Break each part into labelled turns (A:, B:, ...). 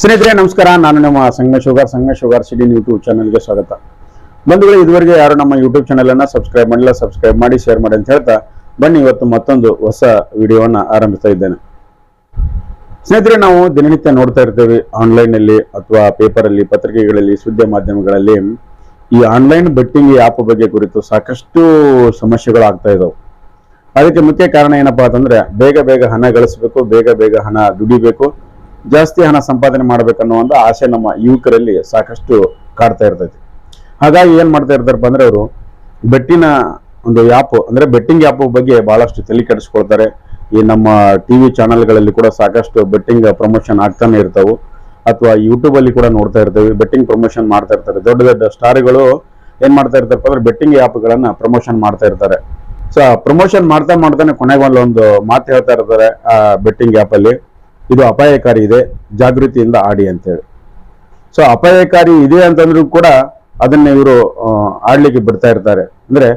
A: ಸ್ನೇಹಿತರೆ ನಮಸ್ಕಾರ. ನಾನು ನಿಮ್ಮ ಸಂಗಮೇಶ್ ಶುಗರ್ ಸಿಡಿ ಯೂಟ್ಯೂಬ್ ಚಾನಲ್ಗೆ ಸ್ವಾಗತ. ಬಂಧುಗಳು, ಇದುವರೆಗೆ ಯಾರು ನಮ್ಮ ಯೂಟ್ಯೂಬ್ ಚಾನಲ್ ಅನ್ನ ಸಬ್ಸ್ಕ್ರೈಬ್ ಮಾಡಿಲ್ಲ, ಸಬ್ಸ್ಕ್ರೈಬ್ ಮಾಡಿ, ಶೇರ್ ಮಾಡಿ ಅಂತ ಹೇಳ್ತಾ ಬನ್ನಿ ಇವತ್ತು ಮತ್ತೊಂದು ಹೊಸ ವಿಡಿಯೋವನ್ನ ಆರಂಭಿಸ್ತಾ ಇದ್ದೇನೆ. ಸ್ನೇಹಿತರೆ, ನಾವು ದಿನನಿತ್ಯ ನೋಡ್ತಾ ಇರ್ತೇವೆ ಆನ್ಲೈನ್ ಅಲ್ಲಿ ಅಥವಾ ಪೇಪರ್ ಅಲ್ಲಿ, ಪತ್ರಿಕೆಗಳಲ್ಲಿ, ಸುದ್ದಿ ಮಾಧ್ಯಮಗಳಲ್ಲಿ ಈ ಆನ್ಲೈನ್ ಬೆಟ್ಟಿಂಗ್ ಆಪ್ ಬಗ್ಗೆ ಕುರಿತು ಸಾಕಷ್ಟು ಸಮಸ್ಯೆಗಳು ಆಗ್ತಾ ಇದಾವೆ. ಅದಕ್ಕೆ ಮುಖ್ಯ ಕಾರಣ ಏನಪ್ಪಾ ಅಂತಂದ್ರೆ, ಬೇಗ ಬೇಗ ಹಣ ಗಳಿಸಬೇಕು, ಬೇಗ ಬೇಗ ಹಣ ದುಡಿಬೇಕು, ಜಾಸ್ತಿ ಹಣ ಸಂಪಾದನೆ ಮಾಡ್ಬೇಕನ್ನೋ ಒಂದು ಆಸೆ ನಮ್ಮ ಯುವಕರಲ್ಲಿ ಸಾಕಷ್ಟು ಕಾಡ್ತಾ ಇರ್ತೈತಿ. ಹಾಗಾಗಿ ಏನ್ ಮಾಡ್ತಾ ಇರ್ತಾರಪ್ಪ ಅಂದ್ರೆ, ಅವರು ಬೆಟ್ಟಿನ ಒಂದು ಆ್ಯಪ್ ಅಂದ್ರೆ ಬೆಟ್ಟಿಂಗ್ ಆ್ಯಪ್ ಬಗ್ಗೆ ಬಹಳಷ್ಟು ತಲೆ ಕೆಡಿಸ್ಕೊಳ್ತಾರೆ. ಈ ನಮ್ಮ ಟಿವಿ ಚಾನೆಲ್ಗಳಲ್ಲಿ ಕೂಡ ಸಾಕಷ್ಟು ಬೆಟ್ಟಿಂಗ್ ಪ್ರಮೋಷನ್ ಆಗ್ತಾನೆ ಇರ್ತಾವೆ, ಅಥವಾ ಯೂಟ್ಯೂಬ್ ಅಲ್ಲಿ ಕೂಡ ನೋಡ್ತಾ ಇರ್ತೇವೆ, ಬೆಟ್ಟಿಂಗ್ ಪ್ರಮೋಷನ್ ಮಾಡ್ತಾ ಇರ್ತಾರೆ. ದೊಡ್ಡ ದೊಡ್ಡ ಸ್ಟಾರ್ಗಳು ಏನ್ ಮಾಡ್ತಾ ಇರ್ತಾರಪ್ಪ ಅಂದ್ರೆ, ಬೆಟ್ಟಿಂಗ್ ಆ್ಯಪ್ಗಳನ್ನ ಪ್ರಮೋಷನ್ ಮಾಡ್ತಾ ಇರ್ತಾರೆ. ಸೊ ಪ್ರಮೋಷನ್ ಮಾಡ್ತಾನೆ ಕೊನೆಗೆ ಒಂದು ಮಾತು ಹೇಳ್ತಾ ಇರ್ತಾರೆ ಆ ಬೆಟ್ಟಿಂಗ್ ಆ್ಯಪ್ ಅಲ್ಲಿ, ಇದು ಅಪಾಯಕಾರಿ ಇದೆ, ಜಾಗೃತಿಯಿಂದ ಆಡಿ ಅಂತೇಳಿ. ಸೊ ಅಪಾಯಕಾರಿ ಇದೆ ಅಂತಂದ್ರೂ ಕೂಡ ಅದನ್ನ ಇವರು ಆಡ್ಲಿಕ್ಕೆ ಬಿಡ್ತಾ ಇರ್ತಾರೆ. ಅಂದ್ರೆ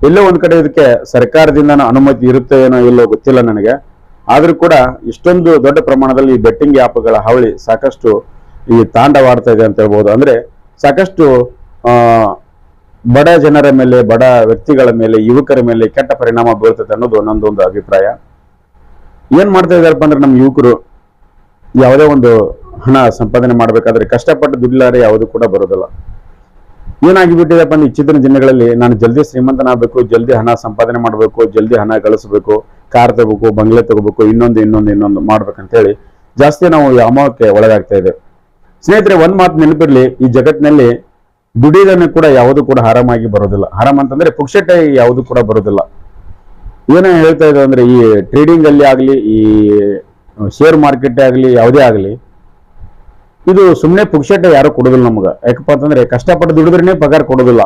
A: ಎಲ್ಲೋ ಒಂದ್ ಕಡೆ ಇದಕ್ಕೆ ಸರ್ಕಾರದಿಂದ ಅನುಮತಿ ಇರುತ್ತೆ ಏನೋ ಇಲ್ಲೋ ಗೊತ್ತಿಲ್ಲ ನನಗೆ. ಆದ್ರೂ ಕೂಡ ಇಷ್ಟೊಂದು ದೊಡ್ಡ ಪ್ರಮಾಣದಲ್ಲಿ ಈ ಬೆಟ್ಟಿಂಗ್ ಆ್ಯಪ್ಗಳ ಹಾವಳಿ ಸಾಕಷ್ಟು ಈ ತಾಂಡವಾಡ್ತಾ ಇದೆ ಅಂತ ಹೇಳ್ಬೋದು. ಅಂದ್ರೆ ಸಾಕಷ್ಟು ಬಡ ಜನರ ಮೇಲೆ, ಬಡ ವ್ಯಕ್ತಿಗಳ ಮೇಲೆ, ಯುವಕರ ಮೇಲೆ ಕೆಟ್ಟ ಪರಿಣಾಮ ಬೀಳ್ತದೆ ಅನ್ನೋದು ನನ್ನದೊಂದು ಅಭಿಪ್ರಾಯ. ಏನ್ ಮಾಡ್ತಾ ಇದಾರಪ್ಪ ಅಂದ್ರೆ, ನಮ್ಮ ಯುವಕರು ಯಾವುದೇ ಒಂದು ಹಣ ಸಂಪಾದನೆ ಮಾಡ್ಬೇಕಾದ್ರೆ ಕಷ್ಟಪಟ್ಟು ದುಡ್ಲಾರೆ ಯಾವುದು ಕೂಡ ಬರೋದಿಲ್ಲ. ಏನಾಗಿಬಿಟ್ಟಿದೆಪ್ಪ ಅಂದ್ರೆ, ಇತ್ತೀಚಿನ ದಿನಗಳಲ್ಲಿ ನಾನು ಜಲ್ದಿ ಶ್ರೀಮಂತನಾಗಬೇಕು, ಜಲ್ದಿ ಹಣ ಸಂಪಾದನೆ ಮಾಡಬೇಕು, ಜಲ್ದಿ ಹಣ ಗಳಿಸಬೇಕು, ಕಾರ್ ತಗೋಬೇಕು, ಬಂಗ್ಲೆ ತಗೋಬೇಕು, ಇನ್ನೊಂದು ಮಾಡ್ಬೇಕಂತ ಹೇಳಿ ಜಾಸ್ತಿ ನಾವು ವ್ಯಾಮೋಹಕ್ಕೆ ಒಳಗಾಗ್ತಾ ಇದೆ. ಸ್ನೇಹಿತರೆ, ಒಂದ್ ಮಾತು ನೆನಪಿರ್ಲಿ, ಈ ಜಗತ್ತಿನಲ್ಲಿ ದುಡಿಯೋದನ್ನು ಕೂಡ ಯಾವುದು ಕೂಡ ಆರಾಮಾಗಿ ಬರೋದಿಲ್ಲ. ಆರಾಮ್ ಅಂತಂದ್ರೆ ಪುಕ್ಷಟೆ ಯಾವುದು ಕೂಡ ಬರೋದಿಲ್ಲ. ಏನೇ ಹೇಳ್ತಾ ಇದೆ ಅಂದ್ರೆ, ಈ ಟ್ರೇಡಿಂಗ್ ಅಲ್ಲಿ ಆಗ್ಲಿ, ಈ ಶೇರ್ ಮಾರ್ಕೆಟ್ ಆಗಲಿ, ಯಾವುದೇ ಆಗಲಿ, ಇದು ಸುಮ್ಮನೆ ಪುಕ್ಷಟೆ ಯಾರು ಕೊಡೋದಿಲ್ಲ ನಮ್ಗೆ. ಯಾಕಪ್ಪ ಅಂತಂದ್ರೆ, ಕಷ್ಟಪಟ್ಟು ದುಡಿದ್ರೇನೆ ಪಗಾರ ಕೊಡೋದಿಲ್ಲ.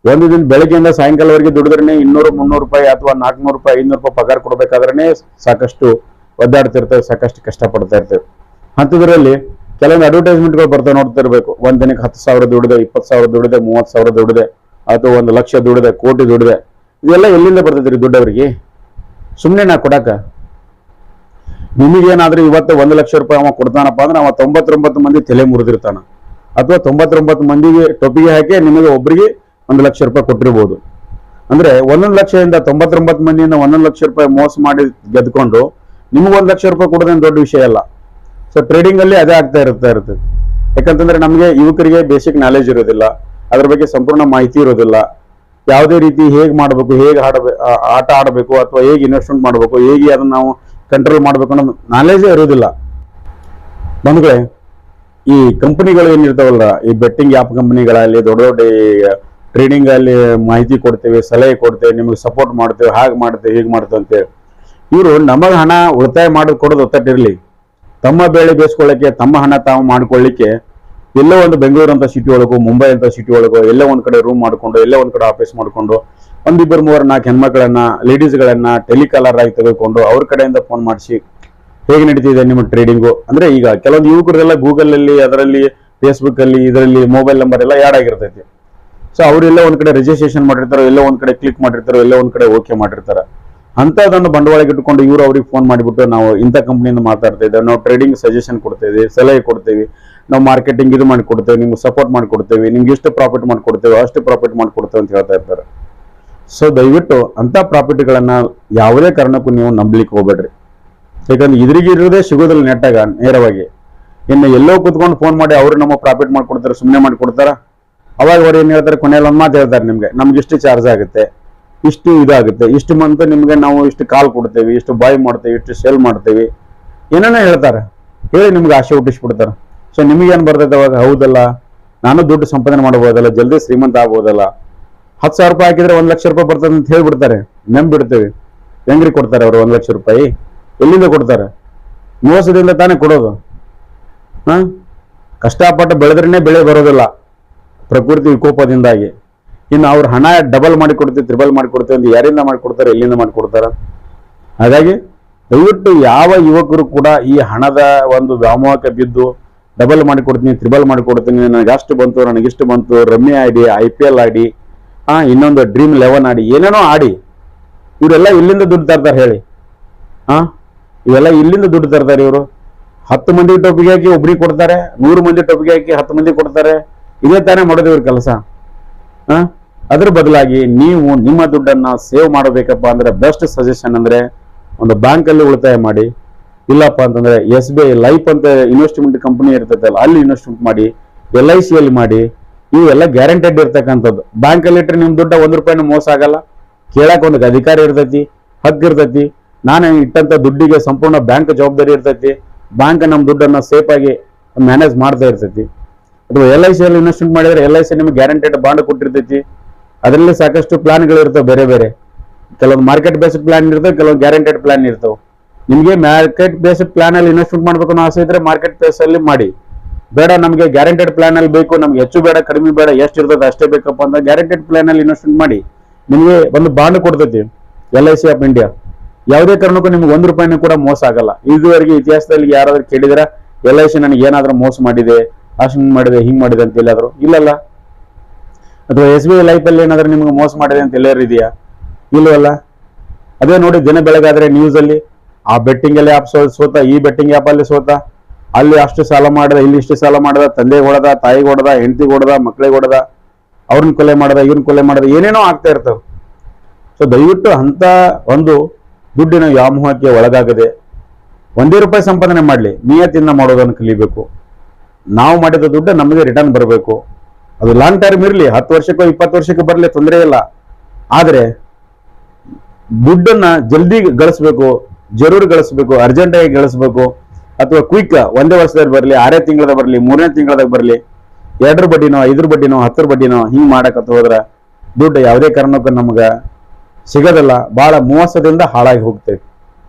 A: ಒಂದು ದಿನ ಬೆಳಗ್ಗೆಯಿಂದ ಸಾಯಂಕಾಲವರೆಗೆ ದುಡಿದ್ರೇನೆ 200-300 ರೂಪಾಯಿ ಅಥವಾ 400 ರೂಪಾಯಿ 500 ರೂಪಾಯಿ ಪಗಾರ ಕೊಡ್ಬೇಕಾದ್ರೆ ಸಾಕಷ್ಟು ಒದ್ದಾಡ್ತಿರ್ತೇವೆ, ಸಾಕಷ್ಟು ಕಷ್ಟಪಡ್ತಾ ಇರ್ತೇವೆ. ಅಂಥದ್ರಲ್ಲಿ ಕೆಲವೊಂದು ಅಡ್ವರ್ಟೈಸ್ಮೆಂಟ್ಗಳು ಬರ್ತಾವೆ, ನೋಡ್ತಾ ಇರಬೇಕು. ಒಂದ್ ದಿನಕ್ಕೆ 10,000 ದುಡಿದೆ, 20,000 ದುಡಿದೆ, 30,000 ದುಡಿದೆ, ಅಥವಾ 1 ಲಕ್ಷ ದುಡಿದೆ, ಕೋಟಿ ದುಡಿದೆ. ಇದೆಲ್ಲ ಎಲ್ಲಿಂದ ಬರ್ತೈತ್ರಿ ದುಡ್ಡವರಿಗೆ? ಸುಮ್ಮನೆ ನಾ ಕೊಡಾಕ? ನಿಮಗೇನಾದ್ರೂ ಇವತ್ತು 1 ಲಕ್ಷ ರೂಪಾಯಿ ಅವ ಕೊಡ್ತಾನಪ್ಪ ಅಂದ್ರೆ, ಅವ 99 ಮಂದಿ ತಲೆ ಮುರಿದಿರ್ತಾನ, ಅಥವಾ 99 ಮಂದಿಗೆ ಟೊಪಿಗೆ ಹಾಕಿ ನಿಮಗೆ ಒಬ್ಬರಿಗೆ 1 ಲಕ್ಷ ರೂಪಾಯಿ ಕೊಟ್ಟಿರ್ಬೋದು. ಅಂದ್ರೆ 1 ಲಕ್ಷದಿಂದ 99 ಮಂದಿಯಿಂದ 1 ಲಕ್ಷ ರೂಪಾಯಿ ಮೋಸ ಮಾಡಿ ಗೆದ್ಕೊಂಡು ನಿಮ್ಗೆ 1 ಲಕ್ಷ ರೂಪಾಯಿ ಕೊಡೋದೇನು ದೊಡ್ಡ ವಿಷಯ ಅಲ್ಲ. ಸೊ ಟ್ರೇಡಿಂಗ್ ಅಲ್ಲಿ ಅದೇ ಆಗ್ತಾ ಇರ್ತದೆ. ಯಾಕಂತಂದ್ರೆ ನಮಗೆ ಯುವಕರಿಗೆ ಬೇಸಿಕ್ ನಾಲೆಜ್ ಇರೋದಿಲ್ಲ, ಅದ್ರ ಬಗ್ಗೆ ಸಂಪೂರ್ಣ ಮಾಹಿತಿ ಇರೋದಿಲ್ಲ. ಯಾವುದೇ ರೀತಿ ಹೇಗೆ ಮಾಡಬೇಕು, ಹೇಗೆ ಆಟ ಆಡಬೇಕು, ಅಥವಾ ಹೇಗೆ ಇನ್ವೆಸ್ಟ್ಮೆಂಟ್ ಮಾಡಬೇಕು, ಹೇಗೆ ಅದನ್ನ ನಾವು ಕಂಟ್ರೋಲ್ ಮಾಡ್ಬೇಕು ಅನ್ನೋದು ನಾಲೆಜೇ ಇರೋದಿಲ್ಲ. ಬಂಧುಗಳೇ, ಈ ಕಂಪನಿಗಳು ಏನಿರ್ತಾವಲ್ಲ, ಈ ಬೆಟ್ಟಿಂಗ್ ಆ್ಯಪ್ ಕಂಪನಿಗಳಲ್ಲಿ ದೊಡ್ಡ ದೊಡ್ಡ ಟ್ರೇಡಿಂಗ್ ಅಲ್ಲಿ ಮಾಹಿತಿ ಕೊಡ್ತೇವೆ, ಸಲಹೆ ಕೊಡ್ತೇವೆ, ನಿಮಗೆ ಸಪೋರ್ಟ್ ಮಾಡ್ತೇವೆ, ಹಾಗೆ ಮಾಡ್ತೇವೆ, ಹೀಗೆ ಮಾಡ್ತೇವೆ ಅಂತೇಳಿ ಇವರು ನಮಗೆ ಹಣ ಉಳಿತಾಯ ಮಾಡಿ ಕೊಡೋದು ಒತ್ತಟ್ಟಿರ್ಲಿ, ತಮ್ಮ ಬೇಳೆ ಬೇಯಿಸ್ಕೊಳ್ಳಿಕ್ಕೆ, ತಮ್ಮ ಹಣ ತಾವು ಮಾಡ್ಕೊಳ್ಳಿಕ್ಕೆ ಎಲ್ಲೋ ಒಂದು ಬೆಂಗಳೂರು ಅಂತ ಸಿಟಿ ಒಳಗೋ, ಮುಂಬೈ ಅಂತ ಸಿಟಿ ಒಳಗೋ, ಎಲ್ಲೋ ಒಂದ್ ಕಡೆ ರೂಮ್ ಮಾಡ್ಕೊಂಡು, ಎಲ್ಲೋ ಒಂದ್ ಕಡೆ ಆಫೀಸ್ ಮಾಡ್ಕೊಂಡು, 1-2-3-4 ಹೆಣ್ಮಕ್ಳನ್ನ, ಲೇಡೀಸ್ಗಳನ್ನ ಟೆಲಿಕಾಲರ್ ಆಗಿ ತೆಗೆದುಕೊಂಡು ಅವ್ರ ಕಡೆಯಿಂದ ಫೋನ್ ಮಾಡಿಸಿ, ಹೇಗೆ ನಡೀತಿದೆ ನಿಮ್ಮ ಟ್ರೇಡಿಂಗು ಅಂದ್ರೆ, ಈಗ ಕೆಲವೊಂದು ಯುವಕರೆಲ್ಲ ಗೂಗಲ್ ಅಲ್ಲಿ, ಅದರಲ್ಲಿ ಫೇಸ್ಬುಕ್ ಅಲ್ಲಿ, ಇದರಲ್ಲಿ ಮೊಬೈಲ್ ನಂಬರ್ ಎಲ್ಲ ಯಾಡ್ ಆಗಿರ್ತೈತಿ. ಸೊ ಅವರೆಲ್ಲ ಒಂದ್ ಕಡೆ ರಿಜಿಸ್ಟ್ರೇಷನ್ ಮಾಡಿರ್ತಾರೋ, ಎಲ್ಲೋ ಒಂದ್ ಕಡೆ ಕ್ಲಿಕ್ ಮಾಡಿರ್ತಾರೋ, ಎಲ್ಲೋ ಒಂದ್ ಕಡೆ ಓಕೆ ಮಾಡಿರ್ತಾರೆ. ಅಂತದನ್ನು ಬಂಡವಾಳಕ್ಕೆ ಇಟ್ಕೊಂಡು ಇವರು ಅವ್ರಿಗೆ ಫೋನ್ ಮಾಡಿಬಿಟ್ಟು, ನಾವು ಇಂಥ ಕಂಪ್ನಿಯಿಂದ ಮಾತಾಡ್ತಾ ಇದ್ದೇವೆ, ನಾವು ಟ್ರೇಡಿಂಗ್ ಸಜೆಷನ್ ಕೊಡ್ತೇವೆ, ಸಲಹೆ ಕೊಡ್ತೇವೆ, ನಾವು ಮಾರ್ಕೆಟಿಂಗ್ ಇದು ಮಾಡಿಕೊಡ್ತೇವೆ, ನಿಮ್ಗೆ ಸಪೋರ್ಟ್ ಮಾಡಿಕೊಡ್ತೇವೆ, ನಿಮ್ಗೆ ಇಷ್ಟು ಪ್ರಾಫಿಟ್ ಮಾಡ್ಕೊಡ್ತೇವೆ, ಅಷ್ಟು ಪ್ರಾಫಿಟ್ ಮಾಡ್ಕೊಡ್ತೇವೆ ಅಂತ ಹೇಳ್ತಾ ಇರ್ತಾರೆ. ಸೊ ದಯವಿಟ್ಟು ಅಂತ ಪ್ರಾಫಿಟ್ಗಳನ್ನ ಯಾವುದೇ ಕಾರಣಕ್ಕೂ ನೀವು ನಂಬಲಿಕ್ಕೆ ಹೋಗ್ಬೇಡ್ರಿ. ಯಾಕಂದ್ರೆ ಇದ್ರಿಗಿರೋದೇ ಸಿಗೋದಿಲ್ಲ ನೆಟ್ಟಾಗ ನೇರವಾಗಿ. ಇನ್ನು ಎಲ್ಲೋ ಕುತ್ಕೊಂಡು ಫೋನ್ ಮಾಡಿ ಅವರು ನಮ್ಮ ಪ್ರಾಫಿಟ್ ಮಾಡ್ಕೊಡ್ತಾರೆ, ಸುಮ್ಮನೆ ಮಾಡಿಕೊಡ್ತಾರ. ಅವಾಗ ಅವ್ರು ಏನ್ ಹೇಳ್ತಾರೆ, ಕೊನೆಯಲ್ಲಿ ಒಂದು ಮಾತು ಹೇಳ್ತಾರೆ, ನಮ್ಗೆ ಇಷ್ಟು ಚಾರ್ಜ್ ಆಗುತ್ತೆ, ಇಷ್ಟು ಇದಾಗುತ್ತೆ, ಇಷ್ಟು ಮಂತ್ ನಿಮ್ಗೆ ನಾವು ಇಷ್ಟು ಕಾಲ್ ಕೊಡ್ತೇವೆ, ಇಷ್ಟು ಬಾಯ್ ಮಾಡ್ತೇವೆ, ಇಷ್ಟು ಸೇಲ್ ಮಾಡ್ತೇವೆ, ಏನೇನೋ ಹೇಳ್ತಾರೆ. ಹೇಳಿ ನಿಮ್ಗೆ ಆಸೆ ಹುಟ್ಟಿಸ್ಬಿಡ್ತಾರೆ. ಸೊ ನಿಮಗೇನು ಬರ್ತೈತೆ ಅವಾಗ? ಹೌದಲ್ಲ, ನಾನು ದುಡ್ಡು ಸಂಪಾದನೆ ಮಾಡ್ಬೋದಲ್ಲ, ಜಲ್ದಿ ಶ್ರೀಮಂತ ಆಗ್ಬೋದಲ್ಲ, 10,000 ರೂಪಾಯಿ ಹಾಕಿದ್ರೆ 1 ಲಕ್ಷ ರೂಪಾಯಿ ಬರ್ತದೆ ಅಂತ ಹೇಳ್ಬಿಡ್ತಾರೆ. ನಂಬಿಡ್ತೇವೆ. ಹೆಂಗ್ರಿ ಕೊಡ್ತಾರೆ ಅವರು 1 ಲಕ್ಷ ರೂಪಾಯಿ? ಎಲ್ಲಿಂದ ಕೊಡ್ತಾರೆ? ಮೋಸದಿಂದ ತಾನೇ ಕೊಡೋದು. ಕಷ್ಟಪಟ್ಟು ಬೆಳೆದ್ರೇನೆ ಬೆಳೆ ಬರೋದಿಲ್ಲ, ಪ್ರಕೃತಿ ವಿಕೋಪದಿಂದಾಗಿ. ಇನ್ನು ಅವ್ರ ಹಣ ಡಬಲ್ ಮಾಡಿ ಕೊಡ್ತೀವಿ, ತ್ರಿಬಲ್ ಮಾಡಿ ಕೊಡ್ತೀವಿ ಅಂತ ಯಾರಿಂದ ಮಾಡಿಕೊಡ್ತಾರೆ, ಎಲ್ಲಿಂದ ಮಾಡಿಕೊಡ್ತಾರ? ಹಾಗಾಗಿ ದಯವಿಟ್ಟು ಯಾವ ಯುವಕರು ಕೂಡ ಈ ಹಣದ ಒಂದು ವ್ಯಾಮೋಹಕ್ಕೆ ಬಿದ್ದು ಡಬಲ್ ಮಾಡಿಕೊಡ್ತೀನಿ, ತ್ರಿಬಲ್ ಮಾಡಿಕೊಡ್ತೀನಿ, ನನಗೆ ಅಷ್ಟು ಬಂತು, ನನಗಿಷ್ಟು ಬಂತು, ರಮ್ಮಿ ಆಡಿ, IPL ಆಡಿ, ಇನ್ನೊಂದು ಡ್ರೀಮ್ 11 ಆಡಿ, ಏನೇನೋ ಆಡಿ, ಇವರೆಲ್ಲ ಇಲ್ಲಿಂದ ದುಡ್ಡು ತರ್ತಾರೆ ಹೇಳಿ? ಇವೆಲ್ಲ ಇಲ್ಲಿಂದ ದುಡ್ಡು ತರ್ತಾರೆ ಇವರು? 10 ಮಂದಿ ಟೊಪ್ಪಿಗೆ ಹಾಕಿ ಒಬ್ರಿಗೆ ಕೊಡ್ತಾರೆ, 100 ಮಂದಿ ಟೊಪ್ಪಿಗೆ ಹಾಕಿ 10 ಮಂದಿ ಕೊಡ್ತಾರೆ. ಇದೇ ತಾನೇ ಮಾಡೋದು ಇವ್ರ ಕೆಲಸ. ಅದ್ರ ಬದಲಾಗಿ ನೀವು ನಿಮ್ಮ ದುಡ್ಡನ್ನ ಸೇವ್ ಮಾಡಬೇಕಪ್ಪ ಅಂದ್ರೆ ಬೆಸ್ಟ್ ಸಜೆಷನ್ ಅಂದ್ರೆ ಒಂದು ಬ್ಯಾಂಕ್ ಅಲ್ಲಿ ಉಳಿತಾಯ ಮಾಡಿ, ಇಲ್ಲಪ್ಪ ಅಂತಂದ್ರೆ SBI ಲೈಫ್ ಅಂತ ಇನ್ವೆಸ್ಟ್ಮೆಂಟ್ ಕಂಪನಿ ಇರ್ತೈತಲ್ಲ ಅಲ್ಲಿ ಇನ್ವೆಸ್ಟ್ಮೆಂಟ್ ಮಾಡಿ, LIC ಅಲ್ಲಿ ಮಾಡಿ. ಇವೆಲ್ಲ ಗ್ಯಾರಂಟೆಡ್ ಇರ್ತಕ್ಕಂಥದ್ದು. ಬ್ಯಾಂಕ್ ಅಲ್ಲಿ ಇಟ್ಟರೆ ನಿಮ್ ದುಡ್ಡ 1 ರೂಪಾಯಿನೂ ಮೋಸ ಆಗಲ್ಲ. ಕೇಳಕ್ ಒಂದು ಅಧಿಕಾರ ಇರ್ತೈತಿ, ಹಕ್ಕು ಇರ್ತೈತಿ. ನಾನು ಇಟ್ಟಂತ ದುಡ್ಡಿಗೆ ಸಂಪೂರ್ಣ ಬ್ಯಾಂಕ್ ಜವಾಬ್ದಾರಿ ಇರ್ತೈತಿ. ಬ್ಯಾಂಕ್ ನಮ್ ದುಡ್ಡನ್ನ ಸೇಫ್ ಆಗಿ ಮ್ಯಾನೇಜ್ ಮಾಡ್ತಾ ಇರ್ತೈತಿ. ಅಥವಾ LIC ಅಲ್ಲಿ ಇನ್ವೆಸ್ಟ್ಮೆಂಟ್ ಮಾಡಿದ್ರೆ LIC ನಿಮ್ಗೆ ಗ್ಯಾರಂಟೆಡ್ ಬಾಂಡ್ ಕೊಟ್ಟಿರ್ತೈತಿ. ಅದರಲ್ಲಿ ಸಾಕಷ್ಟು ಪ್ಲಾನ್ಗಳು ಇರ್ತವೆ ಬೇರೆ ಬೇರೆ. ಕೆಲವೊಂದು ಮಾರ್ಕೆಟ್ ಬೇಸ್ಡ್ ಪ್ಲಾನ್ ಇರ್ತವೆ, ಕೆಲವೊಂದು ಗ್ಯಾರಂಟೆಡ್ ಪ್ಲಾನ್ ಇರ್ತವೆ. ನಿಮಗೆ ಮಾರ್ಕೆಟ್ ಬೇಸ್ಡ್ ಪ್ಲಾನ್ ಅಲ್ಲಿ ಇನ್ವೆಸ್ಟ್ಮೆಂಟ್ ಮಾಡ್ಬೇಕು ಅನ್ನೋ ಆಸೆ ಇದ್ರೆ ಮಾರ್ಕೆಟ್ ಬೇಸ್ ಅಲ್ಲಿ ಮಾಡಿ. ಬೇಡ ನಮಗೆ ಗ್ಯಾರಂಟೆಡ್ ಪ್ಲಾನ್ ಅಲ್ಲಿ ಬೇಕು, ನಮ್ಗೆ ಹೆಚ್ಚು ಬೇಡ ಕಡಿಮೆ ಬೇಡ, ಎಷ್ಟು ಇರ್ತದೆ ಅಷ್ಟೇ ಬೇಕಪ್ಪ ಅಂತ ಗ್ಯಾರಂಟೆಡ್ ಪ್ಲಾನ್ ಅಲ್ಲಿ ಇನ್ವೆಸ್ಟ್ಮೆಂಟ್ ಮಾಡಿ. ನಿಮಗೆ ಒಂದು ಬಾಂಡ್ ಕೊಡ್ತೈತಿ LIC ಆಫ್ ಇಂಡಿಯಾ. ಯಾವುದೇ ಕಾರಣಕ್ಕೂ ನಿಮ್ಗೆ 1 ರೂಪಾಯಿನೂ ಕೂಡ ಮೋಸ ಆಗಲ್ಲ. ಇದುವರೆಗೆ ಇತಿಹಾಸದಲ್ಲಿ ಯಾರಾದ್ರೂ ಕೇಳಿದ್ರ LIC ನನಗೆ ಏನಾದ್ರೂ ಮೋಸ ಮಾಡಿದೆ, ಅಷ್ಟು ಮಾಡಿದೆ, ಹಿಂಗ್ ಮಾಡಿದೆ ಅಂತ ಎಲ್ಲಾದ್ರು ಇಲ್ಲಲ್ಲ. ಅಥವಾ SBI ಲೈಫ್ ಅಲ್ಲಿ ಏನಾದ್ರೂ ನಿಮ್ಗೆ ಮೋಸ ಮಾಡಿದೆ ಅಂತ ಎಲ್ಲಾರು ಇದೆಯಾ? ಇಲ್ವಲ್ಲ. ಅದೇ ನೋಡಿ ದಿನ ಬೆಳಗಾದ್ರೆ ನ್ಯೂಸ್ ಅಲ್ಲಿ ಆ ಬೆಟ್ಟಿಂಗ್ ಅಲ್ಲಿ ಆಪ್ ಸೋತ, ಈ ಬೆಟ್ಟಿಂಗ್ ಆಪ್ ಅಲ್ಲಿ ಸೋತ, ಅಲ್ಲಿ ಅಷ್ಟು ಸಾಲ ಮಾಡದ, ಇಲ್ಲಿ ಇಷ್ಟು ಸಾಲ ಮಾಡದ, ತಂದೆಗೆ ಹೊಡೆದ, ತಾಯಿಗೆ ಹೊಡೆದ, ಹೆಂಡತಿಗೆ ಹೊಡೆದ, ಮಕ್ಕಳಿಗೆ ಹೊಡೆದ, ಅವ್ರನ್ನ ಕೊಲೆ ಮಾಡದ, ಇವ್ರನ್ನ ಕೊಲೆ ಮಾಡದ, ಏನೇನೋ ಆಗ್ತಾ ಇರ್ತಾವ. ಸೊ ದಯವಿಟ್ಟು ಅಂತ ಒಂದು ದುಡ್ಡಿನ ವ್ಯಾಮೋಹಕ್ಕೆ ಒಳಗಾಗದೆ 1 ರೂಪಾಯಿ ಸಂಪಾದನೆ ಮಾಡಲಿ, ನಿಯತ್ತಿಂದ ಮಾಡೋದನ್ನು ಕಲಿಬೇಕು. ನಾವು ಮಾಡಿದ ದುಡ್ಡು ನಮಗೆ ರಿಟರ್ನ್ ಬರಬೇಕು. ಅದು ಲಾಂಗ್ ಟರ್ಮ್ ಇರಲಿ, 10 ವರ್ಷಕ್ಕೋ 20 ವರ್ಷಕ್ಕೋ ಬರಲಿ, ತೊಂದರೆ ಇಲ್ಲ. ಆದ್ರೆ ದುಡ್ಡನ್ನ ಜಲ್ದಿ ಗಳಿಸ್ಬೇಕು, ಜರೂರು ಗಳಿಸ್ಬೇಕು, ಅರ್ಜೆಂಟ್ ಆಗಿ ಗಳಿಸ್ಬೇಕು. ಅಥವಾ ಕ್ವಿಕ್ 1 ವರ್ಷದಲ್ಲಿ ಬರಲಿ, 6 ತಿಂಗಳದ ಬರಲಿ, 3ನೇ ತಿಂಗಳದಾಗ ಬರಲಿ, 2 ಬಡ್ಡಿನೋ 5 ಬಡ್ಡಿನೋ 10 ಬಡ್ಡಿನೋ ಹಿಂಗ್ ಮಾಡಕತ್ತ ಹೋದ್ರ ದುಡ್ಡು ಯಾವುದೇ ಕಾರಣಕ್ಕೂ ನಮ್ಗ ಸಿಗೋದಿಲ್ಲ. ಬಹಳ ಮೋಸದಿಂದ ಹಾಳಾಗಿ ಹೋಗ್ತೇವೆ.